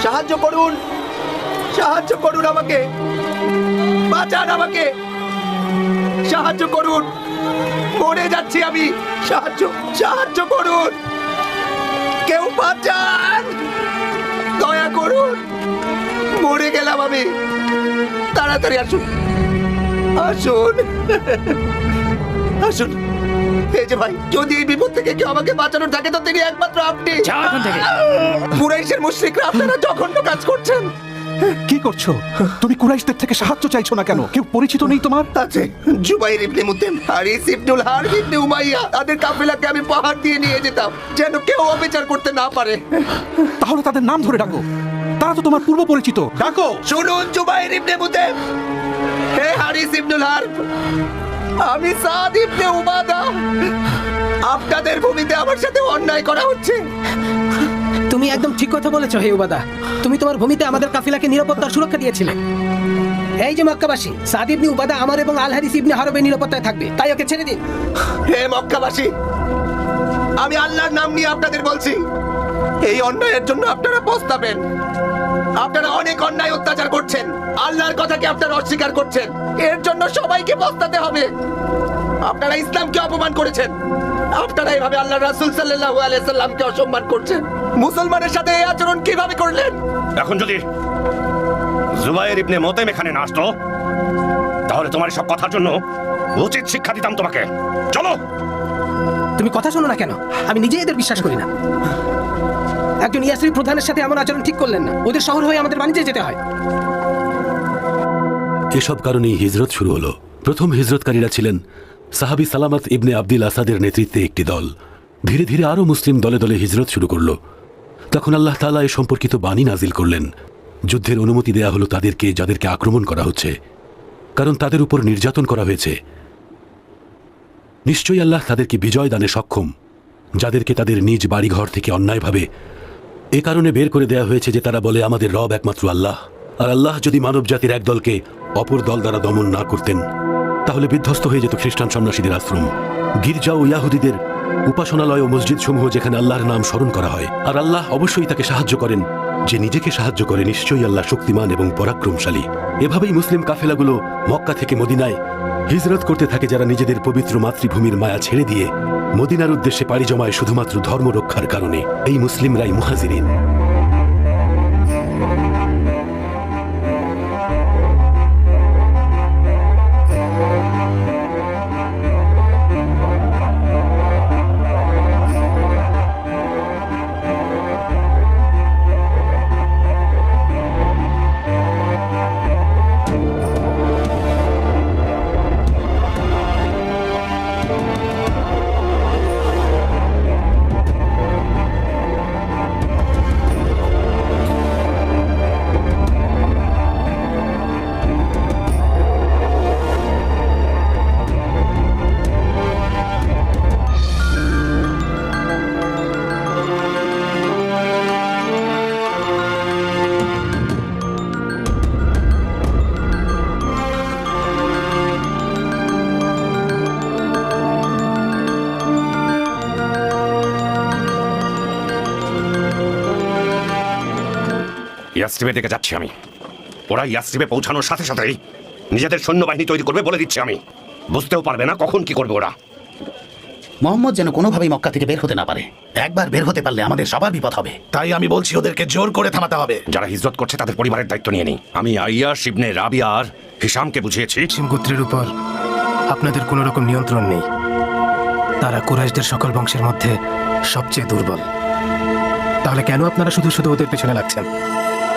সাহায্য করুন, সাহায্য করুন আমাকে, বাঁচান আমাকে, সাহায্য করুন, মরে যাচ্ছি আমি, সাহায্য সাহায্য করুন, কেউ বাঁচান, দয়া করুন, মরে গেলাম আমি, তাড়াতাড়ি আসুন, আসুন, আসুন। এই যে ভাই, যদি এই বিপদ থেকে কেউ আমাকে বাঁচানোর থাকে তো তিনি একমাত্র আপনি। কুরাইশের মুশরিকরা আপনারা জঘন্য কাজ করছেন। কি করছো তুমি? কুরাইশদের থেকে সাহায্য চাইছো না কেন? কেউ পরিচিত নেই তোমার? আছে, জুবাইর ইবনে মুতাইম, হারিস ইবনুল হারব ইবনে উমাইয়া, তাদের কাফেলাকে আমি পাহাড় দিয়ে নিয়ে যেতাম যেন কেউ অবিচার করতে না পারে। তাহলে তাদের নাম ধরে ডাকো, তারা তো তোমার পূর্ব পরিচিত। ডাকো। শুনুন জুবাইর ইবনে মুতাইম, হে হারিস ইবনুল হারব, আমি সাদ ইবনে উবাদা, আপনাদের ভূমিতে আমার সাথে অন্যায় করা হচ্ছে। তুমি একদম ঠিক কথা বলেছো হে উবাদা। তুমি তোমার ভূমিতে আমাদের কাফিলাকে নিরাপত্তার সুরক্ষা দিয়েছিলে। এই যে মক্কাবাসী, সাদ ইবনে উবাদা আমার এবং আল হারিস ইবনে হারবের নিরাপত্তায় থাকবে, তাই ওকে ছেড়ে দিন। হে মক্কাবাসী, আমি আল্লাহর নাম নিয়ে আপনাদের বলছি, এই অন্যায়ের জন্য আপনারা পস্তাবেন। আপনারা অনেক অন্যায় অত্যাচার করছেন, আল্লাহর কথাকে আপনারা অস্বীকার করছেন, এর জন্য সবাইকে পস্তাতে হবে। আপনারা ইসলামকে অপমান করেছেন, আপনারা এভাবে আল্লাহ রাসূল সাল্লাল্লাহু আলাইহি সাল্লামকে অসম্মান করছেন। মুসলমানের সাথে এই আচরণ কিভাবে করলেন? এখন যদি জুবাইর ইবনে মোতেম এখানে না আসতো তাহলে তোমার সব কথার জন্য উচিত শিক্ষা দিতাম তোমাকে। চলো। তুমি কথা শোনো না কেন? আমি নিজে এদের বিশ্বাস করি না। একজন ইয়াসরিব প্রধানের সাথে এমন আচরণ ঠিক করলেন না। ওদের শহর হয়ে আমাদের বাণিজ্যে যেতে হয়। এসব কারণেই হিজরত শুরু হলো। প্রথম হিজরতকারীরা ছিলেন সাহাবী সালামাত ইবনে আব্দুল আসাদের নেতৃত্বে একটি দল। ধীরে ধীরে আরও মুসলিম দলে দলে হিজরত শুরু করল। তখন আল্লাহ তাআলা এ সম্পর্কিত বাণী নাজিল করলেন। যুদ্ধের অনুমতি দেয়া হলো তাদেরকে যাদেরকে আক্রমণ করা হচ্ছে, কারণ তাদের উপর নির্যাতন করা হয়েছে। নিশ্চয়ই আল্লাহ তাদেরকে বিজয় দানে সক্ষম, যাদেরকে তাদের নিজ বাড়িঘর থেকে অন্যায়ভাবে এ কারণে বের করে দেয়া হয়েছে যে তারা বলে আমাদের রব একমাত্র আল্লাহ। আর আল্লাহ যদি মানব জাতির এক দলকে অপর দল দ্বারা দমন না করতেন তাহলে বিধ্বস্ত হয়ে যেত খ্রিস্টান সন্ন্যাসীদের আশ্রম, গির্জা ও ইয়াহুদীদের উপাসনালয় ও মসজিদ সমূহ যেখানে আল্লাহর নাম স্মরণ করা হয়। আর আল্লাহ অবশ্যই তাকে সাহায্য করেন যে নিজেকে সাহায্য করে। নিশ্চয়ই আল্লাহ শক্তিমান এবং পরাক্রমশালী। এভাবেই মুসলিম কাফেলাগুলো মক্কা থেকে মদিনায় হিজরত করতে থাকে, যারা নিজেদের পবিত্র মাতৃভূমির মায়া ছেড়ে দিয়ে মদিনার উদ্দেশ্যে পাড়ি জমায় শুধুমাত্র ধর্ম রক্ষার কারণে। এই মুসলিমরাই মুহাজিরিন। ইয়াসরিবে দিকে যাচ্ছি আমি। ওরা ইয়াসরিবে পৌঁছানোর সাথে সাথেই নিজেদের সৈন্যবাহিনী তৈরি করবে বলে দিচ্ছি আমি। বুঝতেও পারবে না কখন কি করবে ওরা। মোহাম্মদ যেন কোনোভাবেই মক্কা থেকে বের হতে না পারে। একবার বের হতে পারলে আমাদের সবার বিপদ হবে। তাই আমি বলছি ওদেরকে জোর করে থামাতে হবে। যারা হিজরত করছে তাদের পরিবারের দায়িত্ব নিয়ে নিই। আমি আইয়াশ ইবনে রাবিয়া আর হিশামকে বুঝিয়েছি গোত্রের উপর আপনাদের কোনো রকম নিয়ন্ত্রণ নেই। তারা কুরাইশদের সকল বংশের মধ্যে সবচেয়ে দুর্বল। তাহলে কেন আপনারা শুধু শুধু ওদের পেছনে লাগছেন?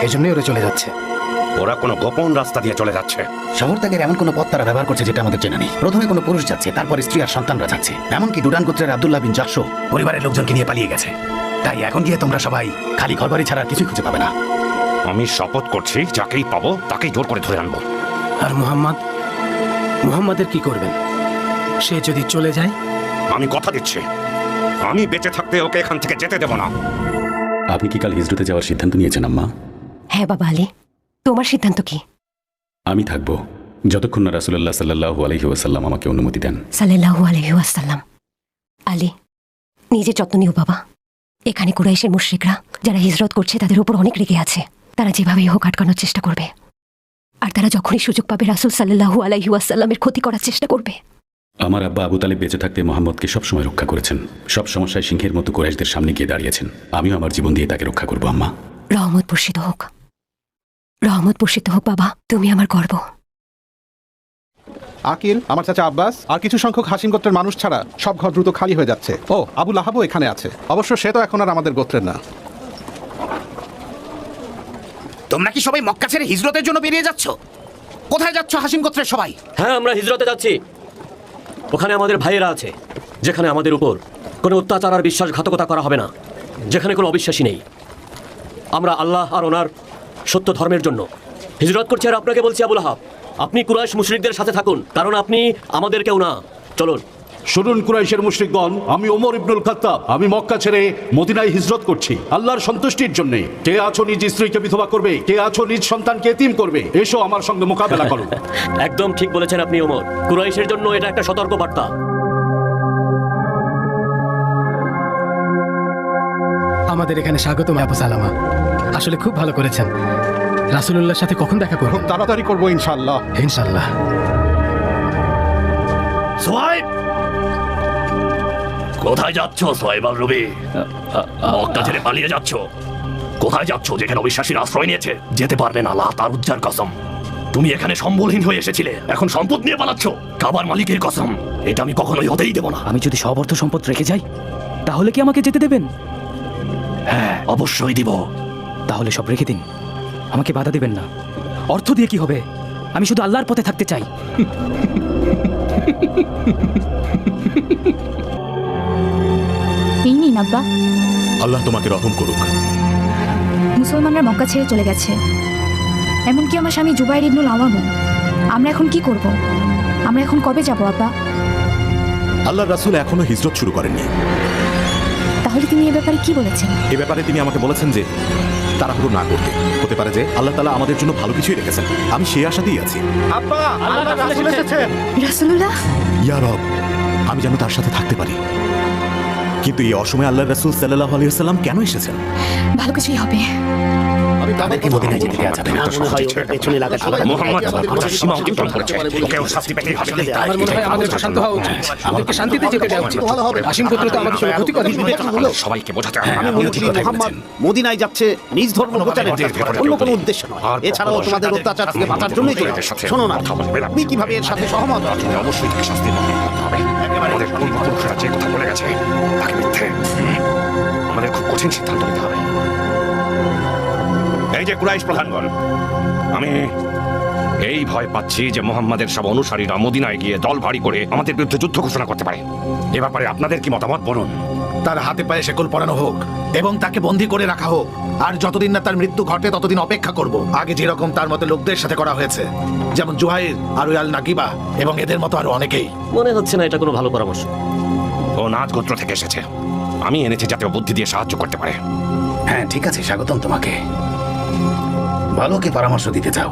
এই জন্যই ওরা চলে যাচ্ছে। ওরা কোনো গোপন রাস্তা দিয়ে চলে যাচ্ছে। শহর ত্যাগের এমন কোনো পথ তারা ব্যবহার করছে যেটা আমাদের জানা নেই। প্রথমে কোনো পুরুষ যাচ্ছে, তারপর স্ত্রী আর সন্তানরা যাচ্ছে। এমনকি ডুডান গোত্রের আব্দুল্লাহ বিন জাহশ পরিবারের লোকজনকে নিয়ে পালিয়ে গেছে। তাই এখন গিয়ে তোমরা সবাই খালি ঘরবাড়ি ছাড়া আর কিছুই খুঁজে পাবে না। আমি শপথ করছি যাকেই পাবো তাকেই জোর করে ধরে আনবো। আর মুহাম্মাদের কি করবেন? সে যদি চলে যায়? আমি কথা দিচ্ছি আমি বেঁচে থাকতে ওকে এখান থেকে যেতে দেব না। আপনি কি কাল হিজরতে যাওয়ার সিদ্ধান্ত নিয়েছেন আম্মা? হ্যাঁ বাবা আলী, তোমার সিদ্ধান্ত কি? আমি থাকবো যতক্ষণ না রাসূলুল্লাহ সাল্লাল্লাহু আলাইহি ওয়াসাল্লাম আমাকে অনুমতি দেন। সাল্লাল্লাহু আলাইহি ওয়াসাল্লাম। আলী, নিজে যত্ন নিও বাবা। এখানে কুরাইশের মুশরিকরা যারা হিজরত করছে তাদের উপর অনেক রেগে আছে। তারা যেভাবেই হোক আটকানোর চেষ্টা করবে। আর তারা যখনই সুযোগ পাবে রাসূল সাল্লাল্লাহু আলাইহি ওয়াসাল্লামের ক্ষতি করার চেষ্টা করবে। আমার আব্বা আবু তালেব বেঁচে থাকতে মোহাম্মদকে সবসময় রক্ষা করেছেন। সব সমস্যায় সিংহের মতো কুরাইশদের সামনে গিয়ে দাঁড়িয়েছেন। আমিও আমার জীবন দিয়ে তাকে রক্ষা করবো আম্মা। রহমত বর্ষিত হোক, রহমত বর্ষিত হোক বাবা, তুমি আমার গর্ব। আকিল, আমার চাচা আব্বাস আর কিছু সংখ্যক হাসিম গোত্রের মানুষ ছাড়া সব ঘর দ্রুত খালি হয়ে যাচ্ছে। ও, আবু লাহাবও এখানে আছে। অবশ্য সে তো এখন আর আমাদের গোত্রের না। তোমরা কি সবাই মক্কা ছেড়ে হিজরতের জন্য বেরিয়ে যাচ্ছ? কোথায় যাচ্ছ হাসিম গোত্রের সবাই? হ্যাঁ, আমরা হিজরতে যাচ্ছি। ওখানে আমাদের ভাইয়েরা আছে, যেখানে আমাদের উপর কোনো অত্যাচার আর বিশ্বাসঘাতকতা করা হবে না, যেখানে কোনো অবিশ্বাসী নেই। আমরা আল্লাহ আর ওনার সত্য ধর্মের জন্য হিজরত করছি। আর আপনাকে বলছি আবু লাহাব, আপনি কুরাইশ মুশরিকদের সাথে থাকুন, কারণ আপনি আমাদের কেউ না। চলুন। শুনুন কুরাইশের মুশরিকগণ, আমি ওমর ইবনুল খাত্তাব, আমি মক্কা ছেড়ে মদিনায় হিজরত করছি আল্লাহর সন্তুষ্টির জন্য। কে আছো নিজ স্ত্রীকে বিধবা করবে, কে আছো নিজ সন্তানকে এতিম করবে, এসো আমার সঙ্গে মোকাবেলা করো। একদম ঠিক বলেছেন আপনি ওমর। কুরাইশের জন্য এটা একটা সতর্ক বার্তা। আমাদের এখানে স্বাগতম আবু সালামা। আসলে খুব ভালো করেছেন। রাসূলুল্লাহর সাথে কখন দেখা করব? খুব তাড়াতাড়ি করবো ইনশাআল্লাহ। ইনশাআল্লাহ। সোহাইব, কোথায় যাচ্ছ সোহাইব আল রবি? মক্কা ছেড়ে পালিয়ে যাচ্ছ? কোথায় যাচ্ছ যেখানে অবিশ্বাসীর আশ্রয় নিয়েছে? যেতে পারবে না, আল্লাহ তার উজ্জার কসম। তুমি এখানে সম্বলহীন হয়ে এসেছিলে, এখন সম্পদ নিয়ে পালাচ্ছ। কাবার মালিকের কসম, এটা আমি কখনোই হতেই দেব না। আমি যদি সব অর্থ সম্পদ রেখে যাই তাহলে কি আমাকে যেতে দেবেন? হ্যাঁ, অবশ্যই দিব। তাহলে সব রেখে দিন, আমাকে বাধা দেবেন না। অর্থ দিয়ে কি হবে? আমি শুধু আল্লাহর পথে থাকতে চাই। এই নিন আব্বা। আল্লাহ তোমাকে রহম করুক। মুসলমানরা মক্কা ছেড়ে চলে গেছে, এমনকি আমার স্বামী জুবাইর ইবনুল আওয়ামও। আমরা এখন কি করব? আমরা এখন কবে যাব আব্বা? আল্লাহ রাসূল এখনো হিজরত শুরু করেননি। তাহলে তিনি এ ব্যাপারে কি বলেছেন? এ ব্যাপারে তিনি আমাকে বলেছেন যে তাড়াহুড়ো না করতে। হতে পারে যে আল্লাহ তাআলা আমাদের জন্য ভালো কিছুই রেখেছেন। আমি সেই আশাতেই আছি। রাসূলুল্লাহ, ইয়া রব, আমি যেন তার সাথে থাকতে পারি। কিন্তু এই অসময়ে আল্লাহ রাসূল সাল্লাল্লাহু আলাইহি ওয়াসাল্লাম কেন এসেছেন? ভালো কিছুই হবে। তাদেরকে মদিনায় যেতে দেওয়া যাবে না। মুহাম্মদ সীমা অতিক্রম করেছে, ওকেও শাস্তি পেতেই হবে। আমার মনে হয় আমাদের শান্ত হওয়া উচিত, আমাদেরকে শান্তিতে যেতে দেওয়া উচিত। হাসিম পুত্র তো আমাদের সঙ্গে ক্ষতি করে। সবাইকে বোঝাতে হবে মুহাম্মদ মদিনায় যাচ্ছে নিজ ধর্ম প্রচারের জন্য, অন্য কোনো উদ্দেশ্য নয়। এছাড়াও তোমাদের অত্যাচার থেকে বাঁচার জন্যই চলেছে। শোনো না, তুমি কিভাবে এর সাথে সহমত? অবশ্যই তাকে শাস্তি করতে হবে। আমাদের পূর্বপুরুষরা যে কথা বলে গেছে তাকে মিথ্যে। আমাদের খুব কঠিন সিদ্ধান্ত নিতে হবে। এই যে কুরাইশ প্রধানগণ, আমি এই ভয় পাচ্ছি যে মুহাম্মাদের সব অনুসারীরা মদিনায় গিয়ে দল ভারী করে আমাদের বিরুদ্ধে যুদ্ধ ঘোষণা করতে পারে। এ ব্যাপারে আপনাদের কি মতামত বলুন? তার হাতে পায়ে শেকল পরানো হোক এবং তাকে বন্দী করে রাখা হোক। আর যতদিন না তার মৃত্যু ঘটে ততদিন অপেক্ষা করব। আগে যেরকম তার মতো লোকদের সাথে করা হয়েছে, যেমন জুহাইর আর আল নাকিবা এবং এদের মতো আরো অনেকেই। মনে হচ্ছে না এটা কোনো ভালো পরামর্শ। ও নাজ গোত্র থেকে এসেছে, আমি এনেছি যাতে ও বুদ্ধি দিয়ে সাহায্য করতে পারে। হ্যাঁ, ঠিক আছে, স্বাগতম তোমাকে। ভালো কি পরামর্শ দিতে চাও?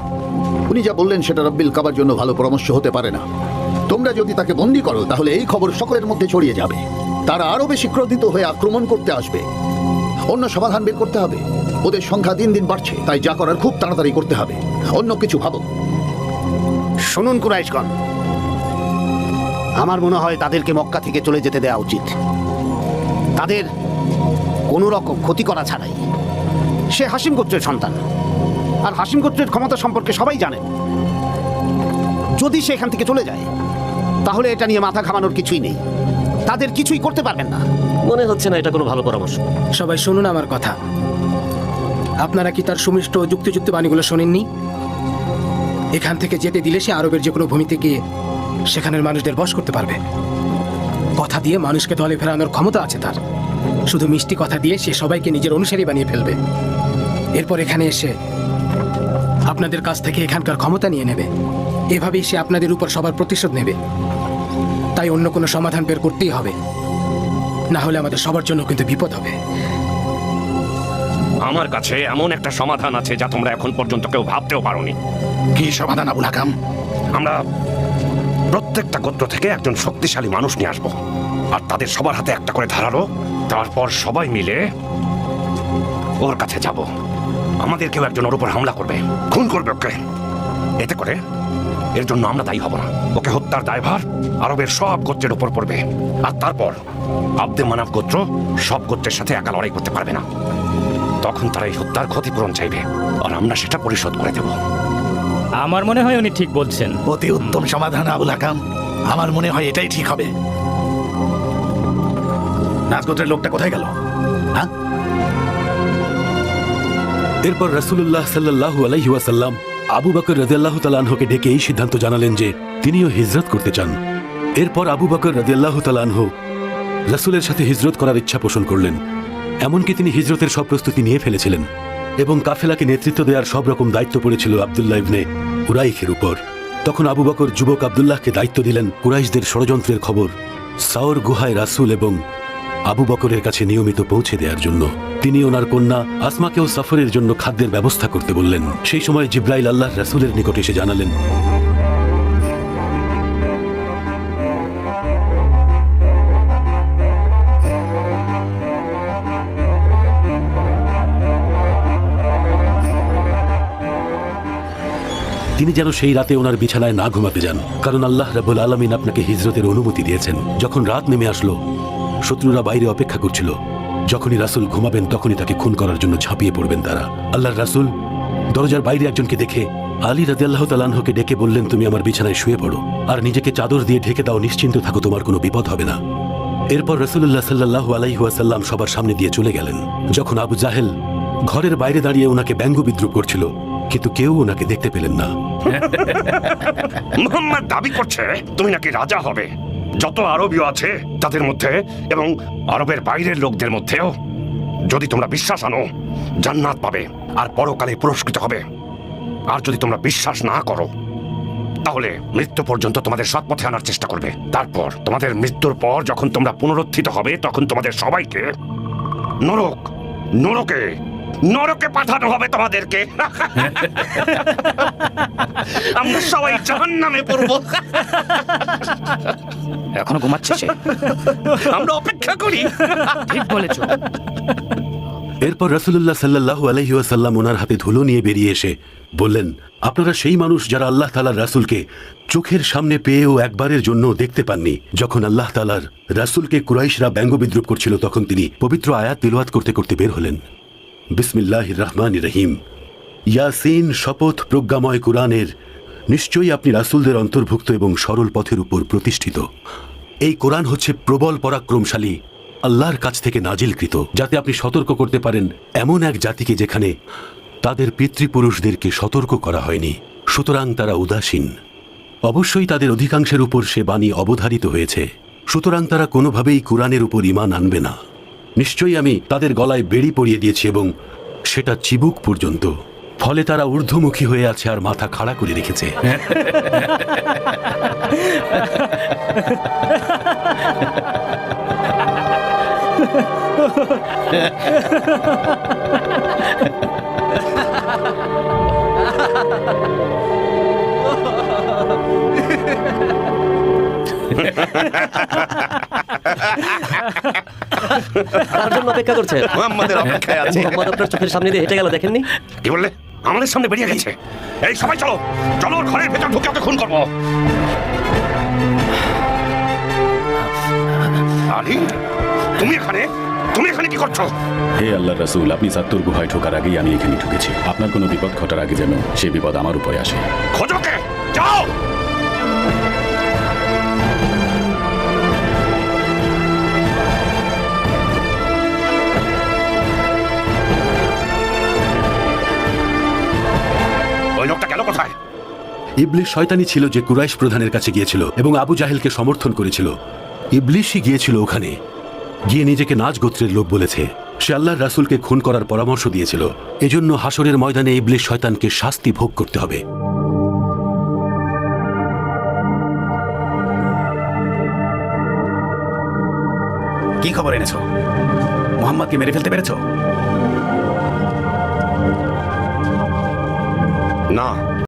উনি যা বললেন সেটা রব্বিল কাবার জন্য ভালো পরামর্শ হতে পারে না। তোমরা যদি তাকে বন্দী করো তাহলে এই খবর সকলের মধ্যে ছড়িয়ে যাবে। তারা আরো বেশি ক্রোধিত হয়ে আক্রমণ করতে আসবে। অন্য সমাধান বের করতে হবে। ওদের সংখ্যা দিন দিন বাড়ছে, তাই যা করার খুব তাড়াতাড়ি করতে হবে। অন্য কিছু ভাবো। শুনুন কুরাইশগণ, আমার মনে হয় তাদেরকে মক্কা থেকে চলে যেতে দেওয়া উচিত, তাদের কোনো রকম ক্ষতি করা ছাড়াই। সে হাসিম গোত্রের সন্তান, আর হাসিম গোত্রের ক্ষমতা সম্পর্কে সবাই জানেন। যদি সে এখান থেকে চলে যায় তাহলে এটা নিয়ে মাথা ঘামানোর কিছুই নেই। তাদের কিছুই করতে পারবেন না। মনে হচ্ছে না এটা কোনো ভালো পরামর্শ। সবাই শুনুন আমার কথা। আপনারা কি তার সুমিষ্ট ও যুক্তিযুক্ত বাণীগুলো শোনেননি? এখান থেকে যেতে দিলে সে আরবের যে কোনো ভূমিতে গিয়ে সেখানের মানুষদের বশ করতে পারবে। কথা দিয়ে মানুষকে দলে ফেরানোর ক্ষমতা আছে তার। শুধু মিষ্টি কথা দিয়ে সে সবাইকে নিজের অনুসারী বানিয়ে ফেলবে। এরপর এখানে এসে আপনাদের কাছ থেকে এখানকার ক্ষমতা নিয়ে নেবে। এভাবেই সে আপনাদের উপর সবার প্রতিশোধ নেবে। তাই অন্য কোনো সমাধান বের করতেই হবে, না হলে আমাদের সবার জন্য কিন্তু বিপদ হবে। আমার কাছে এমন একটা সমাধান আছে যা তোমরা এখন পর্যন্ত কেউ ভাবতেও পারোনি। কি সমাধান আবুল হাকাম? আমরা প্রত্যেকটা গোত্র থেকে একজন শক্তিশালী মানুষ নিয়ে আসবো, আর তাদের সবার হাতে একটা করে ধারালো। তারপর সবাই মিলে ওর কাছে যাব। আমাদের কেউ একজন ওর উপর হামলা করবে, খুন করবে ওকে। এতে করে এর জন্য আমরা দায়ী হব না। ওকে হত্যার দায়ভার আরবের সব গোত্রের উপর পড়বে। আর তারপর আব্দে মানাফ গোত্র সব গোত্রের সাথে একা লড়াই করতে পারবে না। তখন তারা এই হত্যার ক্ষতিপূরণ চাইবে, আর আমরা সেটা পরিশোধ করে দেব। আমার মনে হয় উনি ঠিক বলছেন। অতি উত্তম সমাধান আবুল হাকাম। আমার মনে হয় এটাই ঠিক হবে। নাজগোত্রের লোকটা কোথায় গেল? হ্যাঁ, এরপর রাসূলুল্লাহ সাল্লাল্লাহু আলাইহি ওয়াসাল্লাম আবু বকর রাদিয়াল্লাহু তাআলা আনহুকে ডেকে এই সিদ্ধান্ত জানালেন যে তিনিও হিজরত করতে চান। এরপর আবু বকর রাদিয়াল্লাহু তাআলা আনহু রাসূলের সাথে হিজরত করার ইচ্ছা পোষণ করলেন। এমনকি তিনি হিজরতের সব প্রস্তুতি নিয়ে ফেলেছিলেন এবং কাফেলাকে নেতৃত্ব দেওয়ার সব রকম দায়িত্ব পড়েছিল আব্দুল্লাহ ইবনে উরাইখের উপর। তখন আবু বকর যুবক আব্দুল্লাহকে দায়িত্ব দিলেন কুরাইশদের ষড়যন্ত্রের খবর সাওর গুহায় রাসূল এবং আবু বকরের কাছে নিয়মিত পৌঁছে দেওয়ার জন্য। তিনি ওনার কন্যা আসমাকেও সফরের জন্য খাদ্যের ব্যবস্থা করতে বললেন। সেই সময় জিব্রাইল আল্লাহর রাসূলের নিকট এসে জানালেন, তিনি যেন সেই রাতে ওনার বিছানায় না ঘুমাতে যান, কারণ আল্লাহ রাব্বুল আলামিন আপনাকে হিজরতের অনুমতি দিয়েছেন। যখন রাত নেমে আসলো, শত্রুরা বাইরে অপেক্ষা করছিল। যখনই রাসূল ঘুমাবেন তখনই তাকে খুন করার জন্য ঝাঁপিয়ে পড়বেন তারা। আল্লাহর রাসূল দরজার বাইরে একজনকে দেখে আলী রাদিয়াল্লাহু তাআলা আনহুকে ডেকে বললেন, তুমি আমার বিছানায় শুয়ে পড়ো আর নিজেকে চাদর দিয়ে ঢেকে দাও, নিশ্চিন্ত থাকো, তোমার কোনো বিপদ হবে না। এরপর রাসূলুল্লাহ সাল্লাল্লাহু আলাইহি ওয়াসাল্লাম সবার সামনে দিয়ে চলে গেলেন। যখন আবু জাহেল ঘরের বাইরে দাঁড়িয়ে ওনাকে ব্যঙ্গ বিদ্রুপ করছিল, কিন্তু কেউ ওনাকে দেখতে পেলেন না। মুহাম্মদ দাবি করছে তুমি নাকি রাজা হবে। যত আরবীয় আছে তাদের মধ্যে এবং আরবের বাইরের লোকদের মধ্যেও যদি তোমরা বিশ্বাস আনো, জান্নাত পাবে আর পরকালে পুরস্কৃত হবে। আর যদি তোমরা বিশ্বাস না করো, তাহলে মৃত্যু পর্যন্ত তোমাদের সৎ পথে আনার চেষ্টা করবে। তারপর তোমাদের মৃত্যুর পর যখন তোমরা পুনরুত্থিত হবে, তখন তোমাদের সবাইকে নরকে পাঠানো হবে তোমাদেরকে। আমরা সবাই জাহান্নামে পড়ব। এখনো ঘুমাচ্ছে সে। আমরা অপেক্ষা করি। ঠিক বলেছো। এরপর রাসূলুল্লাহ সাল্লাল্লাহু আলাইহি ওয়াসাল্লাম ওনার হাতে ধুলো নিয়ে বেরিয়ে এসে বললেন, আপনারা সেই মানুষ যারা আল্লাহ তাআলার রাসূলকে চোখের সামনে পেয়েও একবারের জন্য দেখতে পাননি। যখন আল্লাহ তাআলার রাসূলকে কুরাইশরা ব্যঙ্গ বিদ্রুপ করছিল, তখন তিনি পবিত্র আয়াত তিলাওয়াত করতে করতে বের হলেন। বিসমিল্লাহির রহমানির রহিম। ইয়াসিন, শপথ প্রজ্ঞাময় কুরআনের, নিশ্চয়ই আপনি রাসূলদের অন্তর্ভুক্ত এবং সরল পথের উপর প্রতিষ্ঠিত। এই কোরআন হচ্ছে প্রবল পরাক্রমশালী আল্লাহর কাছ থেকে নাজিলকৃত, যাতে আপনি সতর্ক করতে পারেন এমন এক জাতিকে যেখানে তাদের পিতৃপুরুষদেরকে সতর্ক করা হয়নি, সুতরাং তারা উদাসীন। অবশ্যই তাদের অধিকাংশের উপর সে বাণী অবধারিত হয়েছে, সুতরাং তারা কোনোভাবেই কুরআনের উপর ঈমান আনবে না। নিশ্চয়ই আমি তাদের গলায় বেড়ি পরিয়ে দিয়েছি এবং সেটা চিবুক পর্যন্ত, ফলে তারা ঊর্ধ্বমুখী হয়ে আছে আর মাথা খাড়া করে রেখেছে। তার জন্য অপেক্ষা করছে। মুহাম্মাদের অপেক্ষায় আছে। মুহাম্মদ আপনার চোখের সামনে দিয়ে হেঁটে গেল, দেখেননি? কি বললে? আমাদের সামনে বেরিয়ে গেছে। এই সবাই চলো, চলো ওর ঘরের ভেতর ঢুকে ওকে খুন করবো। আলী, তুমি এখানে কি করছো? হে আল্লাহ রাসূল, আপনি সাত্তুর গুহায় ঢোকার আগেই আমি এখানে ঢুকেছি। আপনার কোনো বিপদ ঘটার আগে যেন সে বিপদ আমার উপরে আসে। খোঁজোকে, যাও। ওই লোকটা গেল কোথায়? ইবলিস শয়তানি ছিল যে কুরাইশ প্রধানের কাছে গিয়েছিল এবং আবু জাহেলকে সমর্থন করেছিল। ইবলিসই গিয়েছিল ওখানে, গিয়ে নিজেকে নাজ গোত্রের লোক বলেছে। সে আল্লাহর রাসূলকে খুন করার পরামর্শ দিয়েছিল। এজন্য হাসরের ময়দানে ইবলিস শয়তানকে শাস্তি ভোগ করতে হবে। কি খবর এনেছো? মুহাম্মদকে মেরে ফেলতে পেরেছো? না,